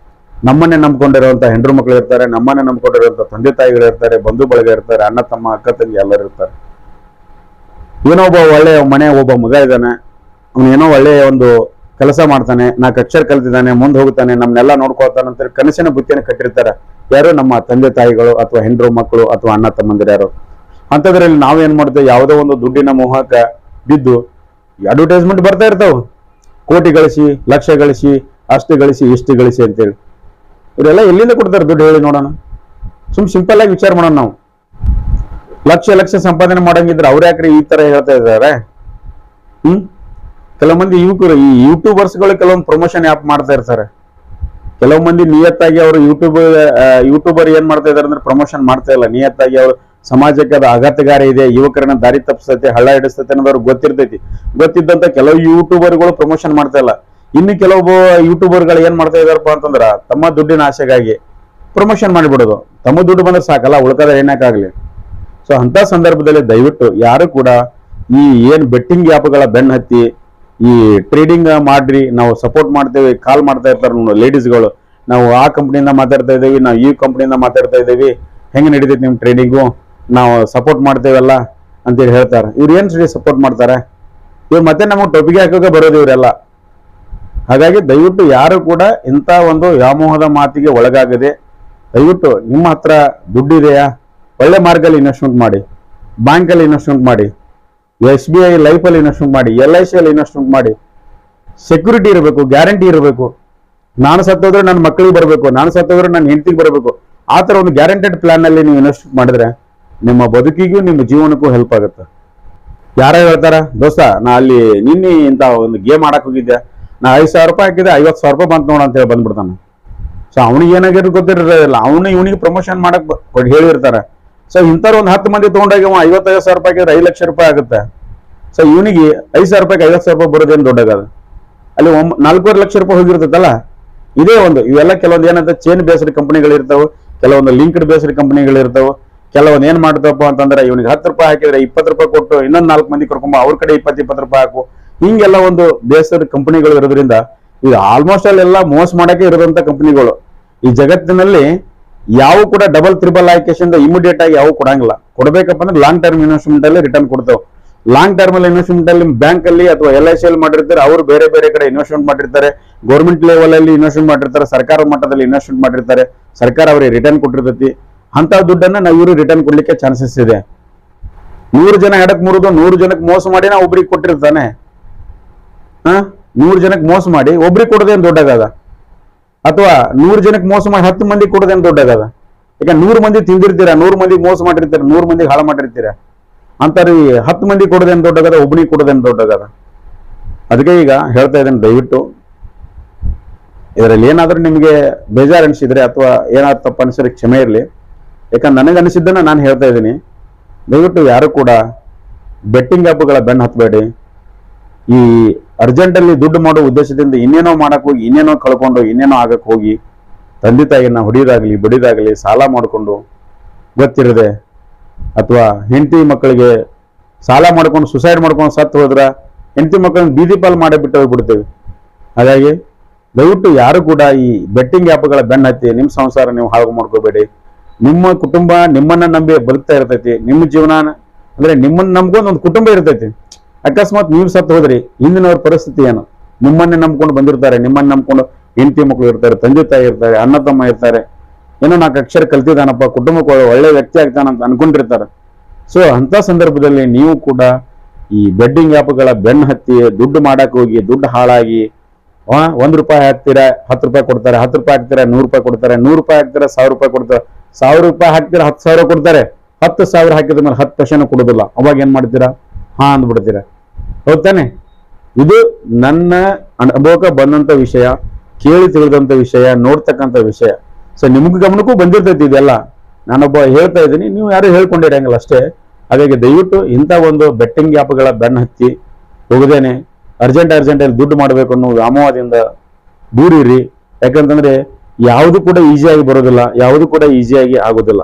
A: ನಮ್ಮನ್ನೇ ನಂಬ್ಕೊಂಡಿರುವಂತ ಹೆಂಡ್ರು ಮಕ್ಳು ಇರ್ತಾರೆ, ನಮ್ಮನ್ನೇ ನಂಬ್ಕೊಂಡಿರುವಂತ ತಂದೆ ತಾಯಿಗಳು ಇರ್ತಾರೆ, ಬಂಧು ಬಳಗ ಇರ್ತಾರೆ, ಅಣ್ಣ ತಮ್ಮ ಅಕ್ಕ ತಂಗಿ ಎಲ್ಲರೂ ಇರ್ತಾರೆ. ಏನೋ ಒಬ್ಬ ಒಳ್ಳೆ ಮನೆ ಒಬ್ಬ ಮಗ ಇದ್ದಾನೆ, ಅವನು ಏನೋ ಒಳ್ಳೆಯ ಒಂದು ಕೆಲಸ ಮಾಡ್ತಾನೆ, 4 ಅಕ್ಷರ ಕಲ್ತಿದ್ದಾನೆ, ಮುಂದೆ ಹೋಗ್ತಾನೆ, ನಮ್ನೆಲ್ಲ ನೋಡ್ಕೊಳ್ತಾನೆ ಅಂತ ಕನಸಿನ ಬುತ್ತಿಯನ್ನು ಕಟ್ಟಿರ್ತಾರೆ. ಯಾರು? ನಮ್ಮ ತಂದೆ ತಾಯಿಗಳು ಅಥವಾ ಹೆಂಡ್ರು ಮಕ್ಕಳು ಅಥವಾ ಅಣ್ಣ ತಮ್ಮಂದಿರು ಯಾರು. ಅಂತದ್ರಲ್ಲಿ ನಾವೇನ್ ಮಾಡ್ತೇವೆ? ಯಾವುದೋ ಒಂದು ದುಡ್ಡಿನ ಮೋಹಕ ಬಿದ್ದು ಅಡ್ವರ್ಟೈಸ್ಮೆಂಟ್ ಬರ್ತಾ ಇರ್ತಾವ. ಕೋಟಿ ಗಳಿಸಿ, ಲಕ್ಷ ಗಳಿಸಿ, ಅಷ್ಟು ಗಳಿಸಿ, ಇಷ್ಟು ಗಳಿಸಿ ಅಂತೇಳಿ. ಇವರೆಲ್ಲ ಎಲ್ಲಿಂದ ಕೊಡ್ತಾರೆ ದುಡ್ಡು ಹೇಳಿ ನೋಡೋಣ. ಸಿಂಪಲ್ ಆಗಿ ವಿಚಾರ ಮಾಡೋಣ. ನಾವು ಲಕ್ಷ ಸಂಪಾದನೆ ಮಾಡಂಗಿದ್ರೆ ಅವ್ರು ಯಾಕ್ರಿ ಈ ತರ ಹೇಳ್ತಾ ಇದ್ದಾರೆ? ಕೆಲವು ಮಂದಿ ಯುವಕರು, ಈ ಯೂಟ್ಯೂಬರ್ಸ್ಗಳು ಕೆಲವೊಂದು ಪ್ರಮೋಷನ್ ಆ್ಯಪ್ ಮಾಡ್ತಾ ಇರ್ತಾರೆ. ಕೆಲವು ಮಂದಿ ನಿಯತ್ತಾಗಿ ಅವರು ಯೂಟ್ಯೂಬರ್ ಏನ್ ಮಾಡ್ತಾ ಇದಾರೆ ಅಂದ್ರೆ ಪ್ರಮೋಷನ್ ಮಾಡ್ತಾ ಇಲ್ಲ. ನಿಯತ್ತಾಗಿ ಅವರು ಸಮಾಜಕ್ಕೆ ಅದು ಅಗತ್ಯಗಾರ ಇದೆ, ಯುವಕರನ್ನ ದಾರಿ ತಪ್ಪಿಸ್ತೈತೆ, ಹಳ್ಳ ಹಿಡಿಸ್ತೈತೆ ಅನ್ನೋದು ಗೊತ್ತಿರ್ತೈತಿ. ಗೊತ್ತಿದ್ದಂತ ಕೆಲವು ಯೂಟ್ಯೂಬರ್ಗಳು ಪ್ರಮೋಷನ್ ಮಾಡ್ತಾ ಇಲ್ಲ. ಇನ್ನು ಕೆಲವು ಯೂಟ್ಯೂಬರ್ಗಳು ಏನ್ ಮಾಡ್ತಾ ಇದಾರಪ್ಪ ಅಂತಂದ್ರ ತಮ್ಮ ದುಡ್ಡಿನ ಆಸೆಗಾಗಿ ಪ್ರಮೋಷನ್ ಮಾಡಿಬಿಡೋದು. ತಮ್ಮ ದುಡ್ಡು ಬಂದ್ರೆ ಸಾಕಲ್ಲ, ಉಳ್ಕದ ಏನಕ್ಕಾಗ್ಲಿ. ಸೊ ಅಂತ ಸಂದರ್ಭದಲ್ಲಿ ದಯವಿಟ್ಟು ಯಾರು ಕೂಡ ಈ ಏನ್ ಬೆಟ್ಟಿಂಗ್ ಆ್ಯಪ್ಗಳ ಬೆನ್ನ ಹತ್ತಿ ಈ ಟ್ರೇಡಿಂಗ್ ಮಾಡ್ರಿ, ನಾವು ಸಪೋರ್ಟ್ ಮಾಡ್ತೇವೆ, ಕಾಲ್ ಮಾಡ್ತಾ ಇರ್ತಾರೆ ಲೇಡೀಸ್ಗಳು, ನಾವು ಆ ಕಂಪ್ನಿಯಿಂದ ಮಾತಾಡ್ತಾ ಇದ್ದೀವಿ, ನಾವು ಈ ಕಂಪ್ನಿಯಿಂದ ಮಾತಾಡ್ತಾ ಇದ್ದೀವಿ, ಹೆಂಗೆ ನಡೀತೈತಿ ನಿಮ್ ಟ್ರೇಡಿಂಗು, ನಾವು ಸಪೋರ್ಟ್ ಮಾಡ್ತೇವಲ್ಲ ಅಂತೇಳಿ ಹೇಳ್ತಾರೆ. ಇವ್ರು ಏನ್ ಸಪೋರ್ಟ್ ಮಾಡ್ತಾರೆ? ಇವ್ರು ಮತ್ತೆ ನಮಗೆ ಟೊಪಿಗೆ ಹಾಕೋಕೆ ಬರೋದು ಇವರೆಲ್ಲ. ಹಾಗಾಗಿ ದಯವಿಟ್ಟು ಯಾರು ಕೂಡ ಇಂಥ ಒಂದು ವ್ಯಾಮೋಹದ ಮಾತಿಗೆ ಒಳಗಾಗದೆ ದಯವಿಟ್ಟು ನಿಮ್ಮ ಹತ್ರ ದುಡ್ಡಿದೆಯಾ, ಒಳ್ಳೆ ಮಾರ್ಗದಲ್ಲಿ ಇನ್ವೆಸ್ಟ್ಮೆಂಟ್ ಮಾಡಿ, ಬ್ಯಾಂಕಲ್ಲಿ ಇನ್ವೆಸ್ಟ್ಮೆಂಟ್ ಮಾಡಿ, SBI ಲೈಫಲ್ಲಿ ಇನ್ವೆಸ್ಟ್ಮೆಂಟ್ ಮಾಡಿ, LIC ಅಲ್ಲಿ ಇನ್ವೆಸ್ಟ್ಮೆಂಟ್ ಮಾಡಿ. ಸೆಕ್ಯೂರಿಟಿ ಇರಬೇಕು, ಗ್ಯಾರಂಟಿ ಇರಬೇಕು. ನಾನು ಸತ್ತೋದ್ರೆ ನನ್ನ ಮಕ್ಕಳಿಗೆ ಬರಬೇಕು, ನಾನು ಸತ್ತೋದ್ರೆ ನನ್ನ ಹೆಂಡತಿಗೆ ಬರಬೇಕು. ಆ ಥರ ಒಂದು ಗ್ಯಾರಂಟೆಡ್ ಪ್ಲಾನ್ ಅಲ್ಲಿ ನೀವು ಇನ್ವೆಸ್ಟ್ ಮಾಡಿದ್ರೆ ನಿಮ್ಮ ಬದುಕಿಗೂ ನಿಮ್ಮ ಜೀವನಕ್ಕೂ ಹೆಲ್ಪ್ ಆಗುತ್ತೆ. ಯಾರೋ ಹೇಳ್ತಾರ, ದೋಸ್ತ ನಾ ಅಲ್ಲಿ ನಿನ್ನೆ ಇಂಥ ಒಂದು ಗೇಮ್ ಆಡಕ್ ಹೋಗಿದ್ದೆ, ನಾ 5,000 ರೂಪಾಯಿ ಹಾಕಿದ್ದೆ, 50,000 ರೂಪಾಯಿ ಬಂತು ನೋಡ ಅಂತ ಹೇಳಿ ಬಂದ್ಬಿಡ್ತಾನೆ. ಸೊ ಅವನಿಗೆ ಏನಾಗಿರೋ ಗೊತ್ತಿರಲಿಲ್ಲ, ಇವನಿಗೆ ಪ್ರಮೋಷನ್ ಮಾಡಕ್ ಹೇಳಿರ್ತಾರೆ. ಸೊ ಇಂಥವ್ರು ಒಂದು 10 ಮಂದಿ ತಗೊಂಡಾಗ 55,000 ರೂಪಾಯಿ ಹಾಕಿದ್ರೆ 5 ಲಕ್ಷ ರೂಪಾಯಿ ಆಗುತ್ತೆ. ಸೊ ಇವನಿಗೆ 5,000 ರೂಪಾಯಿಗೆ 50,000 ರೂಪಾಯಿ ಬರೋದೇನು ದೊಡ್ಡಗದ? ಅಲ್ಲಿ 4.5 ಲಕ್ಷ ರೂಪಾಯಿ ಹೋಗಿರ್ತೈತಲ್ಲ. ಇದೇ ಒಂದು ಇವೆಲ್ಲ ಕೆಲವೊಂದು ಏನಂತ ಚೈನ್ ಬೇಸ್ಡ್ ಕಂಪನಿಗಳು ಇರ್ತಾವೆ, ಕೆಲವೊಂದು ಲಿಂಕ್ಡ್ ಬೇಸ್ಡ್ ಕಂಪನಿಗಳು ಇರ್ತಾವೆ. ಕೆಲವೊಂದು ಏನ್ ಮಾಡ್ತಪ್ಪ ಅಂತಂದ್ರೆ ಇವನಿಗೆ 10 ರೂಪಾಯಿ ಹಾಕಿದ್ರೆ 20 ರೂಪಾಯಿ ಕೊಟ್ಟು ಇನ್ನೊಂದು 4 ಮಂದಿ ಕರ್ಕೊಂಬ, ಅವ್ರ ಕಡೆ 20 ರೂಪಾಯಿ ಹಾಕು. ಹಿಂಗೆಲ್ಲ ಒಂದು ಬೇಸ್ಡ್ ಕಂಪನಿಗಳು ಇರೋದ್ರಿಂದ ಈಗ ಆಲ್ಮೋಸ್ಟ್ ಅಲ್ಲೆಲ್ಲ ಮೋಸ ಮಾಡಕ್ಕೆ ಇರೋದಂತ ಕಂಪನಿಗಳು ಈ ಜಗತ್ತಿನಲ್ಲಿ ಯಾವ ಕೂಡ ಡಬಲ್ ತ್ರಿಬಲ್ ಆಯ್ಕೆಶನ್ ಇಮಿಡಿಯೇಟ್ ಆಗಿ ಯಾವ ಕೊಡಂಗಿಲ್ಲ. ಕೊಡ್ಬೇಕಪ್ಪ ಅಂದ್ರೆ ಲಾಂಗ್ ಟರ್ಮ್ ಇನ್ವೆಸ್ಟ್ಮೆಂಟ್ ಅಲ್ಲಿ ರಿಟರ್ನ್ ಕೊಡ್ತಾವೆ. ಲಾಂಗ್ ಟರ್ಮ್ ಅಲ್ಲಿ ಇನ್ವೆಸ್ಟ್ಮೆಂಟ್ ಅಲ್ಲಿ ಬ್ಯಾಂಕ್ ಅಲ್ಲಿ ಅಥವಾ LIC ಅಲ್ಲಿ ಮಾಡಿರ್ತಾರೆ, ಅವರು ಬೇರೆ ಬೇರೆ ಕಡೆ ಇನ್ವೆಸ್ಟ್ಮೆಂಟ್ ಮಾಡಿರ್ತಾರೆ, ಗೌರ್ಮೆಂಟ್ ಲೆವೆಲ್ ಅಲ್ಲಿ ಇನ್ವೆಸ್ಟ್ಮೆಂಟ್ ಮಾಡಿರ್ತಾರೆ, ಸರ್ಕಾರ ಮಟ್ಟದಲ್ಲಿ ಇನ್ವೆಸ್ಟ್ಮೆಂಟ್ ಮಾಡಿರ್ತಾರೆ, ಸರ್ಕಾರ ಅವರಿಗೆ ರಿಟರ್ನ್ ಕೊಟ್ಟಿರ್ತೈತಿ. ಅಂತ ದುಡ್ಡನ್ನ ನಾವು ಇವರು ರಿಟರ್ನ್ ಕೊಡ್ಲಿಕ್ಕೆ ಚಾನ್ಸಸ್ ಇದೆ. 100 ಜನ ಎಡಕ್ ಮುರಿದು 100 ಜನಕ್ಕೆ ಮೋಸ ಮಾಡಿ ನಾವು ಒಬ್ರಿಗೆ ಕೊಟ್ಟಿರ್ತಾನೆ. 100 ಜನಕ್ಕೆ ಮೋಸ ಮಾಡಿ ಒಬ್ರಿಗೆ ಕೊಡೋದೇನು ದೊಡ್ಡಾಗದ? ಅಥವಾ 100 ಜನಕ್ಕೆ ಮೋಸ ಮಾಡಿ 10 ಮಂದಿ ಕೊಡೋದೇನು ದೊಡ್ಡಾಗದ? ಈಗ 100 ಮಂದಿ ತಿಂದಿರ್ತೀರ, 100 ಮಂದಿಗೆ ಮೋಸ ಮಾಡಿರ್ತೀರ, 100 ಮಂದಿಗೆ ಹಾಳು ಮಾಡಿರ್ತೀರ ಅಂತಾರೆ. 10 ಮಂದಿ ಕೊಡೋದೇನು ದೊಡ್ಡಗದ, ಒಬ್ಬನಿಗೆ ಕೊಡೋದೇನು ದೊಡ್ಡಗದ. ಅದಕ್ಕೆ ಈಗ ಹೇಳ್ತಾ ಇದ್ದೇನೆ, ದಯವಿಟ್ಟು ಇದರಲ್ಲಿ ಏನಾದ್ರೂ ನಿಮಗೆ ಬೇಜಾರು ಅನಿಸಿದ್ರೆ ಅಥವಾ ಏನಾದ್ರು ತಪ್ಪು ಅನಿಸಿದ್ರೆ ಕ್ಷಮೆ ಇರಲಿ. ಯಾಕಂದ್ರೆ ನನಗೆ ಅನಿಸಿದ್ದನ್ನ ನಾನು ಹೇಳ್ತಾ ಇದ್ದೀನಿ. ದಯವಿಟ್ಟು ಯಾರು ಕೂಡ ಬೆಟ್ಟಿಂಗ್ ಆ್ಯಪ್ಗಳ ಬೆನ್ನು ಹತ್ತಬೇಡಿ. ಈ ಅರ್ಜೆಂಟಲ್ಲಿ ದುಡ್ಡು ಮಾಡೋ ಉದ್ದೇಶದಿಂದ ಇನ್ನೇನೋ ಮಾಡಕ್ ಹೋಗಿ, ಇನ್ನೇನೋ ಕಳ್ಕೊಂಡು, ಇನ್ನೇನೋ ಆಗಕ್ಕೆ ಹೋಗಿ ತಂದೆ ತಾಯಿನ ಹೊಡಿಯೋದಾಗಲಿ ಬಡಿಯೋದಾಗಲಿ, ಸಾಲ ಮಾಡಿಕೊಂಡು ಗೊತ್ತಿರದೆ, ಅಥವಾ ಹೆಂಡತಿ ಮಕ್ಕಳಿಗೆ ಸಾಲ ಮಾಡ್ಕೊಂಡು ಸುಸೈಡ್ ಮಾಡ್ಕೊಂಡು ಸತ್ತು ಹೋದ್ರ ಹೆಂಡತಿ ಮಕ್ಕಳನ್ನ ಬೀದಿ ಪಾಲು ಮಾಡಿ ಬಿಟ್ಟು ಹೋಗ್ಬಿಡ್ತೇವೆ. ಹಾಗಾಗಿ ದಯವಿಟ್ಟು ಯಾರು ಕೂಡ ಈ ಬೆಟ್ಟಿಂಗ್ ಆ್ಯಪ್ಗಳ ಬೆನ್ನು ಹತ್ತಿ ನಿಮ್ಮ ಸಂಸಾರ ನೀವು ಹಾಳು ಮಾಡ್ಕೋಬೇಡಿ. ನಿಮ್ಮ ಕುಟುಂಬ ನಿಮ್ಮನ್ನ ನಂಬಿ ಬದುಕ್ತಾ ಇರ್ತೈತಿ. ನಿಮ್ಮ ಜೀವನ ಅಂದ್ರೆ ನಿಮ್ಮನ್ನ ನಂಬ್ಕೊಂಡು ಒಂದು ಕುಟುಂಬ ಇರ್ತೈತಿ. ಅಕಸ್ಮಾತ್ ನೀವು ಸತ್ತು ಹೋದ್ರಿ, ಹಿಂದಿನವ್ರ ಪರಿಸ್ಥಿತಿ ಏನು? ನಿಮ್ಮನ್ನೇ ನಂಬ್ಕೊಂಡು ಬಂದಿರ್ತಾರೆ, ನಿಮ್ಮನ್ನ ನಂಬ್ಕೊಂಡು ಹೆಂಡತಿ ಮಕ್ಕಳು ಇರ್ತಾರೆ, ತಂದೆ ತಾಯಿ ಇರ್ತಾರೆ, ಅಣ್ಣ ತಮ್ಮ ಇರ್ತಾರೆ, ಏನೋ 4 ಅಕ್ಷರ ಕಲ್ತಿದ್ದಾನಪ್ಪ, ಕುಟುಂಬಕ್ಕೆ ಒಳ್ಳೆ ವ್ಯಕ್ತಿ ಆಗ್ತಾನಂತ ಅನ್ಕೊಂಡಿರ್ತಾರೆ. ಸೊ ಅಂತ ಸಂದರ್ಭದಲ್ಲಿ ನೀವು ಕೂಡ ಈ ಬೆಟ್ಟಿಂಗ್ ಆ್ಯಪ್ಗಳ ಬೆನ್ನು ಹತ್ತಿ ದುಡ್ಡು ಮಾಡಕ್ ಹೋಗಿ ದುಡ್ಡು ಹಾಳಾಗಿ ₹1 ಹಾಕ್ತೀರಾ ₹10 ಕೊಡ್ತಾರೆ, ₹10 ಹಾಕ್ತೀರಾ ₹100 ಕೊಡ್ತಾರೆ, ₹100 ಹಾಕ್ತೀರಾ ₹1000 ಕೊಡ್ತಾರೆ, ₹1000 ಹಾಕ್ತೀರಾ $10,000 ಕೊಡ್ತಾರೆ, $10,000 ಹಾಕಿದ ಮೇಲೆ 10 ಪೈಸೆನೂ ಕೊಡೋದಿಲ್ಲ. ಅವಾಗ ಏನ್ ಮಾಡ್ತೀರಾ? ಅಂದ್ಬಿಡ್ತೀರಾ. ಹೌದಾನೆ? ಇದು ನನ್ನ ಅನುಭವಕ್ಕೆ ಬಂದಂತ ವಿಷಯ, ಕೇಳಿ ತಿಳಿದಂತ ವಿಷಯ, ನೋಡ್ತಕ್ಕಂಥ ವಿಷಯ. ಸೊ ನಿಮ್ಗೆ ಗಮನಕ್ಕೂ ಬಂದಿರ್ತೈತಿ ಇದೆಲ್ಲ. ನಾನೊಬ್ಬ ಹೇಳ್ತಾ ಇದ್ದೀನಿ, ನೀವು ಯಾರು ಹೇಳ್ಕೊಂಡಿರಂಗಿಲ್ಲ ಅಷ್ಟೇ. ಹಾಗಾಗಿ ದಯವಿಟ್ಟು ಇಂಥ ಒಂದು ಬೆಟ್ಟಿಂಗ್ ಆ್ಯಪ್ಗಳ ಬೆನ್ನು ಹತ್ತಿ ಹೋಗದೇನೆ ಅರ್ಜೆಂಟಲ್ಲಿ ದುಡ್ಡು ಮಾಡಬೇಕು ಅನ್ನೋ ವ್ಯಾಮೋಹದಿಂದ ದೂರಿರಿ. ಯಾಕಂತಂದ್ರೆ ಯಾವುದು ಕೂಡ ಈಸಿಯಾಗಿ ಬರೋದಿಲ್ಲ, ಯಾವುದು ಕೂಡ ಈಸಿಯಾಗಿ ಆಗೋದಿಲ್ಲ.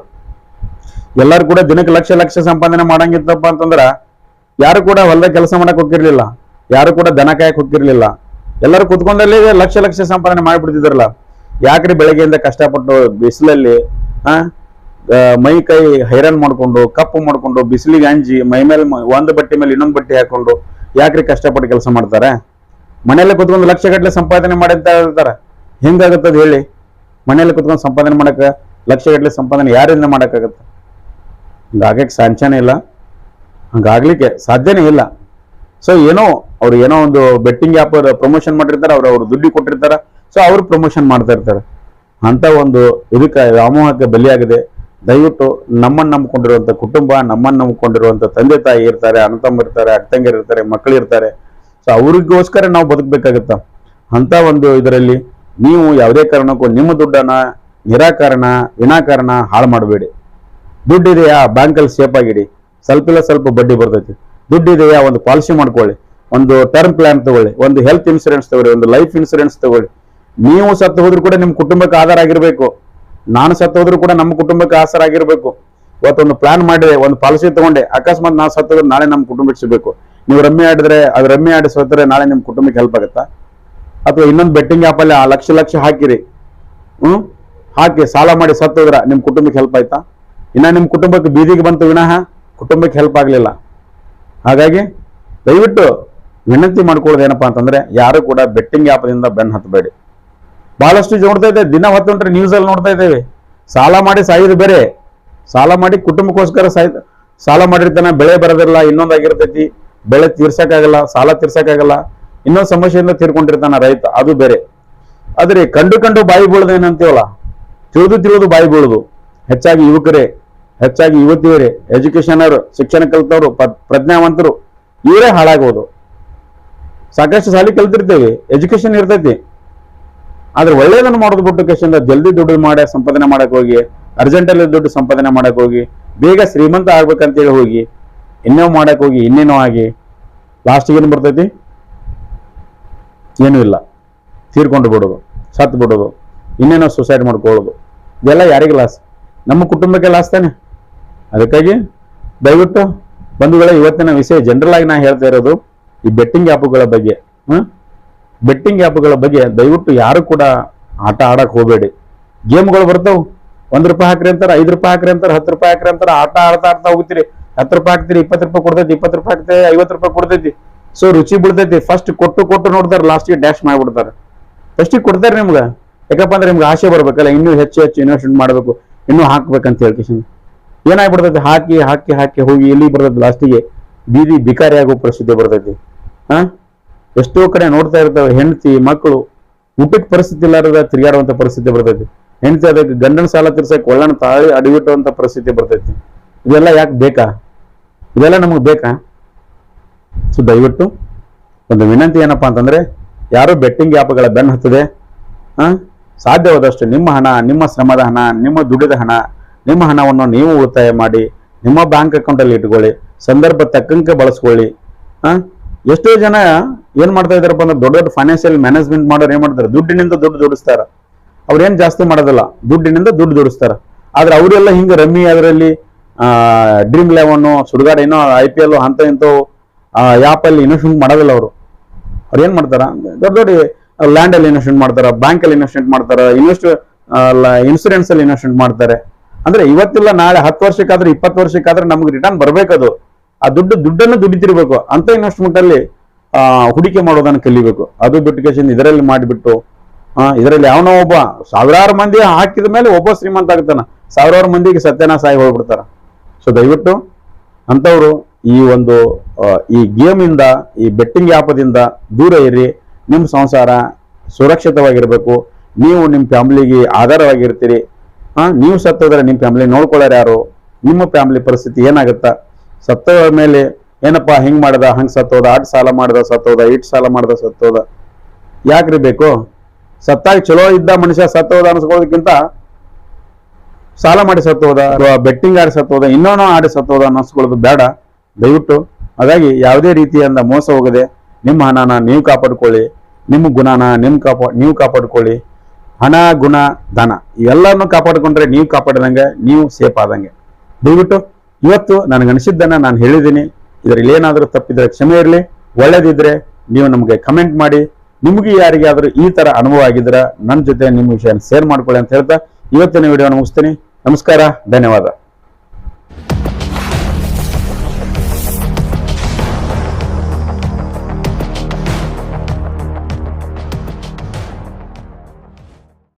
A: ಎಲ್ಲರೂ ಕೂಡ ದಿನಕ್ಕೆ ಲಕ್ಷ ಸಂಪಾದನೆ ಮಾಡಂಗಿತ್ತಪ್ಪ ಅಂತಂದ್ರ ಯಾರು ಕೂಡ ಹೊಲದಾಗ ಕೆಲಸ ಮಾಡಕ್ ಹೋಗಿರ್ಲಿಲ್ಲ, ಯಾರು ಕೂಡ ದನ ಕಾಯಕ್ ಹೋಗಿರ್ಲಿಲ್ಲ. ಎಲ್ಲರೂ ಕುತ್ಕೊಂಡಲ್ಲಿ ಲಕ್ಷ ಸಂಪಾದನೆ ಮಾಡಿಬಿಡ್ತಿದ್ರಲ್ಲ. ಯಾಕ್ರಿ ಬೆಳಗ್ಗೆಯಿಂದ ಕಷ್ಟಪಟ್ಟು ಬಿಸಿಲಲ್ಲಿ ಮೈ ಕೈ ಹೈರಾನ್ ಮಾಡ್ಕೊಂಡು, ಕಪ್ಪು ಮಾಡ್ಕೊಂಡು, ಬಿಸಿಲಿಗೆ ಅಂಜಿ ಮೈ ಮೇಲೆ ಒಂದು ಬಟ್ಟೆ ಮೇಲೆ ಇನ್ನೊಂದು ಬಟ್ಟೆ ಹಾಕೊಂಡು ಯಾಕ್ರಿ ಕಷ್ಟಪಟ್ಟು ಕೆಲಸ ಮಾಡ್ತಾರೆ? ಮನೆಯಲ್ಲೇ ಕುತ್ಕೊಂಡು ಲಕ್ಷಗಟ್ಟಲೆ ಸಂಪಾದನೆ ಮಾಡಿ ಅಂತ ಹೇಳ್ತಾರೆ. ಹೆಂಗಾಗತ್ತದ ಹೇಳಿ? ಮನೆಯಲ್ಲಿ ಕುತ್ಕೊಂಡು ಸಂಪಾದನೆ ಮಾಡಕ ಲಕ್ಷಗಟ್ಟಲೆ ಸಂಪಾದನೆ ಯಾರಿಂದ ಮಾಡಕ್ಕಾಗತ್ತ? ಹಂಗಾಗಕ್ಕೆ ಸಾಧ್ಯನೇ ಇಲ್ಲ, ಹಂಗಾಗ್ಲಿಕ್ಕೆ ಸಾಧ್ಯನೇ ಇಲ್ಲ. ಸೊ ಅವ್ರು ಏನೋ ಒಂದು ಬೆಟ್ಟಿಂಗ್ ಆ್ಯಪ್ ಪ್ರಮೋಷನ್ ಮಾಡಿರ್ತಾರೆ, ಅವ್ರು ದುಡ್ಡು ಕೊಟ್ಟಿರ್ತಾರ. ಸೊ ಅವ್ರು ಪ್ರಮೋಷನ್ ಮಾಡ್ತಾ ಇರ್ತಾರೆ. ಅಂತ ಒಂದು ಇದಕ್ಕೆ ವ್ಯಾಮೋಹಕ್ಕೆ ಬಲಿಯಾಗಿದೆ. ದಯವಿಟ್ಟು ನಮ್ಮನ್ನು ನಂಬ್ಕೊಂಡಿರುವಂಥ ಕುಟುಂಬ, ನಮ್ಮನ್ನು ನಂಬ್ಕೊಂಡಿರುವಂಥ ತಂದೆ ತಾಯಿ ಇರ್ತಾರೆ, ಅಣ್ಣ ತಮ್ಮ ಇರ್ತಾರೆ, ಅಕ್ಕಂಗಿರು ಇರ್ತಾರೆ, ಮಕ್ಕಳು ಇರ್ತಾರೆ. ಸೊ ಅವ್ರಿಗೋಸ್ಕರ ನಾವು ಬದುಕಬೇಕಾಗತ್ತ. ಅಂತ ಒಂದು ಇದರಲ್ಲಿ ನೀವು ಯಾವುದೇ ಕಾರಣಕ್ಕೂ ನಿಮ್ಮ ದುಡ್ಡನ್ನ ನಿರಾಕಾರಣ ವಿನಾಕಾರಣ ಹಾಳು ಮಾಡಬೇಡಿ. ದುಡ್ಡಿದೆಯಾ ಬ್ಯಾಂಕಲ್ಲಿ ಸೇಫ್ ಆಗಿಡಿ, ಸ್ವಲ್ಪ ಬಡ್ಡಿ ಬರ್ತೈತಿ. ದುಡ್ಡಿದೆಯಾ ಒಂದು ಪಾಲಿಸಿ ಮಾಡ್ಕೊಳ್ಳಿ, ಒಂದು ಟರ್ಮ್ ಪ್ಲಾನ್ ತಗೊಳ್ಳಿ, ಒಂದು ಹೆಲ್ತ್ ಇನ್ಸೂರೆನ್ಸ್ ತಗೊಳ್ಳಿ, ಒಂದು ಲೈಫ್ ಇನ್ಸೂರೆನ್ಸ್ ತಗೊಳ್ಳಿ. ನೀವು ಸತ್ತು ಹೋದ್ರೂ ಕೂಡ ನಿಮ್ಮ ಕುಟುಂಬಕ್ಕೆ ಆಧಾರ ಆಗಿರ್ಬೇಕು. ನಾನು ಸತ್ತು ಹೋದ್ರೂ ಕೂಡ ನಮ್ಮ ಕುಟುಂಬಕ್ಕೆ ಆಧಾರ ಆಗಿರ್ಬೇಕು. ಇವತ್ತೊಂದು ಪ್ಲಾನ್ ಮಾಡಿದೆ, ಒಂದು ಪಾಲಿಸಿ ತಗೊಂಡೆ, ಅಕಸ್ಮಾತ್ ನಾವು ಸತ್ತೋದ್ರೆ ನಾಳೆ ನಮ್ಮ ಕುಟುಂಬಕ್ಕೆ ಸಿಗಬೇಕು. ನೀವು ರಮ್ಮಿ ಆಡಿದ್ರೆ ಅದು ರಮ್ಮಿ ಆಡಿ ಸತ್ತರೆ ನಾಳೆ ನಿಮ್ಮ ಕುಟುಂಬಕ್ಕೆ ಹೆಲ್ಪ್ ಆಗುತ್ತಾ? ಅಥವಾ ಇನ್ನೊಂದು ಬೆಟ್ಟಿಂಗ್ ಆ್ಯಪಲ್ಲಿ ಆ ಲಕ್ಷ ಹಾಕಿರಿ, ಹಾಕಿ ಸಾಲ ಮಾಡಿ ಸತ್ತೋದ್ರ ನಿಮ್ಮ ಕುಟುಂಬಕ್ಕೆ ಹೆಲ್ಪ್ ಆಯ್ತಾ? ಇನ್ನ ನಿಮ್ಮ ಕುಟುಂಬಕ್ಕೆ ಬೀದಿಗೆ ಬಂತು ವಿನಃ ಕುಟುಂಬಕ್ಕೆ ಹೆಲ್ಪ್ ಆಗಲಿಲ್ಲ. ಹಾಗಾಗಿ ದಯವಿಟ್ಟು ವಿನಂತಿ ಮಾಡ್ಕೊಳ್ಳೋದು ಏನಪ್ಪಾ ಅಂತಂದ್ರೆ, ಯಾರು ಕೂಡ ಬೆಟ್ಟಿಂಗ್ ಆ್ಯಪ್ದಿಂದ ಬೆನ್ನು ಹತ್ತಬೇಡಿ. ಬಹಳಷ್ಟು ನೋಡ್ತಾ ಇದ್ದೇವೆ, ದಿನ ಹೊತ್ತೊಂಡ್ರೆ ನ್ಯೂಸಲ್ಲಿ ನೋಡ್ತಾ ಇದ್ದೇವೆ. ಸಾಲ ಮಾಡಿ ಸಾಯೋದು ಬೇರೆ, ಸಾಲ ಮಾಡಿ ಕುಟುಂಬಕ್ಕೋಸ್ಕರ ಸಾಲ ಮಾಡಿರ್ತಾನೆ, ಬೆಳೆ ಬರೋದಿಲ್ಲ, ಇನ್ನೊಂದಾಗಿರ್ತೈತಿ, ಬೆಳೆ ತೀರ್ಸಕ್ಕಾಗಲ್ಲ, ಸಾಲ ತೀರ್ಸಕ್ಕಾಗಲ್ಲ, ಇನ್ನೊಂದು ಸಮಸ್ಯೆಯಿಂದ ತೀರ್ಕೊಂಡಿರ್ತಾನ ರೈತ, ಅದು ಬೇರೆ. ಆದ್ರೆ ಕಂಡು ಬಾಯಿ ಬೀಳೋದು ಏನಂತೀವಲ್ಲ, ತಿಳಿದು ಬಾಯಿ ಬೀಳೋದು. ಹೆಚ್ಚಾಗಿ ಯುವಕರೇ, ಹೆಚ್ಚಾಗಿ ಯುವತಿಯರೇ, ಎಜುಕೇಶನ್ ಅವರು, ಶಿಕ್ಷಣ ಕಲಿತವರು, ಪ್ರಜ್ಞಾವಂತರು, ಇವರೇ ಹಾಳಾಗೋದು. ಸಾಕಷ್ಟು ಸಾಲಿ ಕಲ್ತಿರ್ತೇವೆ, ಎಜುಕೇಶನ್ ಇರ್ತೈತಿ, ಆದ್ರೆ ಒಳ್ಳೇದನ್ನು ಮಾಡೋದು ಬಿಟ್ಟು ಕೇಶಿಂದ ಜಲ್ದಿ ದುಡ್ಡು ಮಾಡಿ ಸಂಪಾದನೆ ಮಾಡಕ್ ಹೋಗಿ, ಅರ್ಜೆಂಟಲ್ಲಿ ದುಡ್ಡು ಸಂಪಾದನೆ ಮಾಡಕ್ ಹೋಗಿ, ಬೇಗ ಶ್ರೀಮಂತ ಆಗ್ಬೇಕಂತೇಳಿ ಹೋಗಿ ಇನ್ನೇನೋ ಮಾಡಕ್ ಹೋಗಿ ಇನ್ನೇನೋ ಆಗಿ ಲಾಸ್ಟಿಗೆ ಏನು ಬರ್ತೈತಿ? ಏನೂ ಇಲ್ಲ, ತೀರ್ಕೊಂಡು ಬಿಡೋದು, ಸತ್ತು ಬಿಡೋದು, ಇನ್ನೇನೋ ಸುಸೈಡ್ ಮಾಡ್ಕೊಳ್ಳೋದು. ಇದೆಲ್ಲ ಯಾರಿಗೆ ಲಾಸ್? ನಮ್ಮ ಕುಟುಂಬಕ್ಕೆ ಲಾಸ್ ತಾನೆ. ಅದಕ್ಕಾಗಿ ದಯವಿಟ್ಟು ಬಂಧುಗಳೇ, ಇವತ್ತಿನ ವಿಷಯ ಜನರಲ್ ಆಗಿ ನಾ ಹೇಳ್ತಾ ಇರೋದು ಈ ಬೆಟ್ಟಿಂಗ್ ಆ್ಯಪ್ಗಳ ಬಗ್ಗೆ. ಬೆಟ್ಟಿಂಗ್ ಆ್ಯಪ್ಗಳ ಬಗ್ಗೆ ದಯವಿಟ್ಟು ಯಾರು ಕೂಡ ಆಟ ಆಡಕ್ ಹೋಗಬೇಡಿ. ಗೇಮ್ಗಳು ಬರ್ತಾವ್, ₹1 ಹಾಕ್ರಿ ಅಂತಾರೆ, ₹5 ಹಾಕ್ರಿ ಅಂತಾರೆ, ₹10 ಹಾಕ್ರಿ ಅಂತಾರೆ. ಆಟ ಆಡ್ತಾ ಹೋಗ್ತೀರಿ. ₹10 ಹಾಕ್ತೀರಿ, ₹20 ಕೊಡ್ತೈತಿ, ₹20 ಹಾಕ್ತೇವೆ, ₹50 ಕೊಡ್ತೈತಿ. ಸೊ ರುಚಿ ಬಿಡ್ತೈತಿ. ಫಸ್ಟ್ ಕೊಟ್ಟು ನೋಡ್ತಾರೆ, ಲಾಸ್ಟಿಗೆ ಡ್ಯಾಶ್ ಮಾಡಿಬಿಡ್ತಾರೆ. ಫಸ್ಟಿಗೆ ಕೊಡ್ತಾರೆ ನಿಮ್ಗೆ, ಯಾಕಪ್ಪ ಅಂದ್ರೆ ನಿಮ್ಗೆ ಆಸೆ ಬರ್ಬೇಕಲ್ಲ, ಇನ್ನೂ ಹೆಚ್ಚು ಇನ್ವೆಸ್ಟ್ಮೆಂಟ್ ಮಾಡಬೇಕು, ಇನ್ನೂ ಹಾಕ್ಬೇಕಂತ ಹೇಳ್ಕೇಶನ್ ಏನಾಗ್ಬಿಡ್ತೈತಿ, ಹಾಕಿ ಹೋಗಿ ಎಲ್ಲಿ ಬರ್ತೈತಿ, ಲಾಸ್ಟಿಗೆ ಬೀದಿ ಬಿಕಾರಿ ಆಗೋ ಪರಿಸ್ಥಿತಿ ಬರ್ತೈತಿ. ಎಷ್ಟೋ ಕಡೆ ನೋಡ್ತಾ ಇರ್ತವೆ, ಹೆಂಡತಿ ಮಕ್ಕಳು ಊಟಕ್ಕೆ ಪರಿಸ್ಥಿತಿ ಇಲ್ಲಾರದ ತಿರುಗಾಡುವಂತ ಪರಿಸ್ಥಿತಿ ಬರ್ತೈತಿ. ಹೆಂಡತಿ ಅದಕ್ಕೆ ಗಂಡನ ಸಾಲ ತೀರ್ಸಕ್ಕೆ ಒಳ್ಳನ ತಾಳಿ ಅಡಿಬಿಟ್ಟುವಂತ ಪರಿಸ್ಥಿತಿ ಬರ್ತೈತಿ. ಇದೆಲ್ಲ ಯಾಕೆ ಬೇಕಾ? ಇದೆಲ್ಲ ನಮಗೆ ಬೇಕಾ? ಸೊ ದಯವಿಟ್ಟು ಒಂದು ವಿನಂತಿ ಏನಪ್ಪಾ ಅಂತಂದ್ರೆ, ಯಾರು ಬೆಟ್ಟಿಂಗ್ ಆ್ಯಪ್ಗಳ ಬೆನ್ನು ಹತ್ತದೆ, ಸಾಧ್ಯವಾದಷ್ಟು ನಿಮ್ಮ ಹಣ, ನಿಮ್ಮ ಶ್ರಮದ ಹಣ, ನಿಮ್ಮ ದುಡಿದ ಹಣ, ನಿಮ್ಮ ಹಣವನ್ನು ನೀವು ಉಳಿತಾಯ ಮಾಡಿ ನಿಮ್ಮ ಬ್ಯಾಂಕ್ ಅಕೌಂಟಲ್ಲಿ ಇಟ್ಕೊಳ್ಳಿ, ಸಂದರ್ಭ ತಕ್ಕಂತೆ ಬಳಸ್ಕೊಳ್ಳಿ. ಎಷ್ಟೋ ಜನ ಏನ್ ಮಾಡ್ತಾ ಇದಾರಪ್ಪ ಅಂದ್ರೆ, ದೊಡ್ಡ ದೊಡ್ಡ ಫೈನಾನ್ಷಿಯಲ್ ಮ್ಯಾನೇಜ್ಮೆಂಟ್ ಮಾಡೋರು ಏನ್ ಮಾಡ್ತಾರೆ, ದುಡ್ಡಿನಿಂದ ದುಡ್ಡು ದುಡಿಸ್ತಾರ. ಅವ್ರೇನ್ ಜಾಸ್ತಿ ಮಾಡೋದಿಲ್ಲ, ದುಡ್ಡಿನಿಂದ ದುಡ್ಡು ದುಡಿಸ್ತಾರ. ಆದ್ರೆ ಅವರೆಲ್ಲ ಹಿಂಗ ರಮ್ಮಿ, ಅದರಲ್ಲಿ ಡ್ರೀಮ್ 11 ಸುಡುಗಾಡ ಏನೋ IPL ಅಂತ ಇಂಥವು ಆ್ಯಪ್ ಅಲ್ಲಿ ಇನ್ವೆಸ್ಟ್ಮೆಂಟ್ ಮಾಡೋದಿಲ್ಲ. ಅವ್ರು ಏನ್ ಮಾಡ್ತಾರ, ದೊಡ್ಡ ದೊಡ್ಡ ಲ್ಯಾಂಡ್ ಅಲ್ಲಿ ಇನ್ವೆಸ್ಟ್ಮೆಂಟ್ ಮಾಡ್ತಾರ, ಬ್ಯಾಂಕ್ ಅಲ್ಲಿ ಇನ್ವೆಸ್ಟ್ಮೆಂಟ್ ಮಾಡ್ತಾರ, ಇನ್ಸೂರೆನ್ಸ್ ಅಲ್ಲಿ ಇನ್ವೆಸ್ಟ್ಮೆಂಟ್ ಮಾಡ್ತಾರೆ. ಅಂದ್ರೆ ಇವತ್ತಿಲ್ಲ ನಾಳೆ 10 ವರ್ಷಕ್ಕಾದ್ರೆ 20 ವರ್ಷಕ್ಕಾದ್ರೆ ನಮ್ಗೆ ರಿಟರ್ನ್ ಬರ್ಬೇಕದು. ಆ ದುಡ್ಡನ್ನು ದುಡಿತಿರ್ಬೇಕು. ಅಂತ ಇನ್ವೆಸ್ಟ್ಮೆಂಟ್ ಅಲ್ಲಿ ಹೂಡಿಕೆ ಮಾಡೋದನ್ನ ಕಲಿಬೇಕು. ಅದು ಬಿಟ್ಟು ಇದರಲ್ಲಿ ಮಾಡಿಬಿಟ್ಟು ಇದರಲ್ಲಿ ಯಾವನೋ ಒಬ್ಬ ಸಾವಿರಾರು ಮಂದಿ ಹಾಕಿದ ಮೇಲೆ ಒಬ್ಬ ಶ್ರೀಮಂತ ಆಗ್ತಾನ, ಸಾವಿರಾರು ಮಂದಿಗೆ ಸತ್ಯನಾಶ ಆಗಿ ಹೋಗ್ಬಿಡ್ತಾರ. ಸೊ ದಯವಿಟ್ಟು ಅಂತವ್ರು ಈ ಗೇಮ್ ಇಂದ, ಈ ಬೆಟ್ಟಿಂಗ್ ಆ್ಯಪದಿಂದ ದೂರ ಇರಿ. ನಿಮ್ಮ ಸಂಸಾರ ಸುರಕ್ಷಿತವಾಗಿರ್ಬೇಕು. ನೀವು ನಿಮ್ಮ ಫ್ಯಾಮಿಲಿಗೆ ಆಧಾರವಾಗಿರ್ತೀರಿ. ನೀವು ಸತ್ತೋದ್ರೆ ನಿಮ್ಮ ಫ್ಯಾಮಿಲಿ ನೋಡ್ಕೊಳ್ಳೋರು ಯಾರು? ನಿಮ್ಮ ಫ್ಯಾಮಿಲಿ ಪರಿಸ್ಥಿತಿ ಏನಾಗುತ್ತಾ? ಸತ್ತೋದ ಮೇಲೆ ಏನಪ್ಪಾ ಹಿಂಗ್ ಮಾಡ್ದ, ಹಂಗ್ ಸತ್ತೋದ, ಅಟ್ ಸಾಲ ಮಾಡ್ದ ಸತ್ತೋದ, ಇಟ್ ಸಾಲ ಮಾಡ್ದ ಸತ್ತೋದ. ಯಾಕ್ರಿ ಬೇಕು? ಸತ್ತಾಗಿ ಚಲೋ ಇದ್ದ ಮನುಷ್ಯ ಸತ್ತೋದ ಅನ್ಸ್ಕೊಳ್ಳೋದಕ್ಕಿಂತ ಸಾಲ ಮಾಡಿ ಸತ್ತೋದ, ಬೆಟ್ಟಿಂಗ್ ಆಡಿ ಸತ್ತೋದ, ಇನ್ನೊಂದು ಆಡಿ ಸತ್ತೋದ ಅನ್ನಿಸ್ಕೊಳ್ಳೋದು ಬೇಡ ದಯವಿಟ್ಟು. ಹಾಗಾಗಿ ಯಾವುದೇ ರೀತಿಯಿಂದ ಮೋಸ ಹೋಗದೆ ನಿಮ್ಮ ಹಣನ ನೀವು ಕಾಪಾಡ್ಕೊಳ್ಳಿ, ನಿಮ್ಮ ಗುಣನ ನೀವು ಕಾಪಾಡ್ಕೊಳ್ಳಿ. ಹಣ, ಗುಣ, ಧನ ಇವೆಲ್ಲವನ್ನು ಕಾಪಾಡಿಕೊಂಡ್ರೆ ನೀವು ಕಾಪಾಡಿದಂಗೆ, ನೀವು ಸೇಫ್ ಆದಂಗೆ. ದಯವಿಟ್ಟು ಇವತ್ತು ನನಗನ್ಸಿದ್ದನ್ನ ನಾನು ಹೇಳಿದ್ದೀನಿ. ಇದರಲ್ಲಿ ಏನಾದರೂ ತಪ್ಪಿದ್ರೆ ಕ್ಷಮೆ ಇರಲಿ. ಒಳ್ಳೇದಿದ್ರೆ ನೀವು ನಮಗೆ ಕಮೆಂಟ್ ಮಾಡಿ. ನಿಮಗೆ ಯಾರಿಗಾದ್ರೂ ಈ ತರ ಅನುಭವ ಆಗಿದ್ರೆ ನನ್ನ ಜೊತೆ ನಿಮ್ಮ ವಿಷಯ ಶೇರ್ ಮಾಡ್ಕೊಳ್ಳಿ ಅಂತ ಹೇಳ್ತಾ ಇವತ್ತಿನ ವಿಡಿಯೋನ ಮುಗಿಸ್ತೀನಿ. ನಮಸ್ಕಾರ, ಧನ್ಯವಾದ.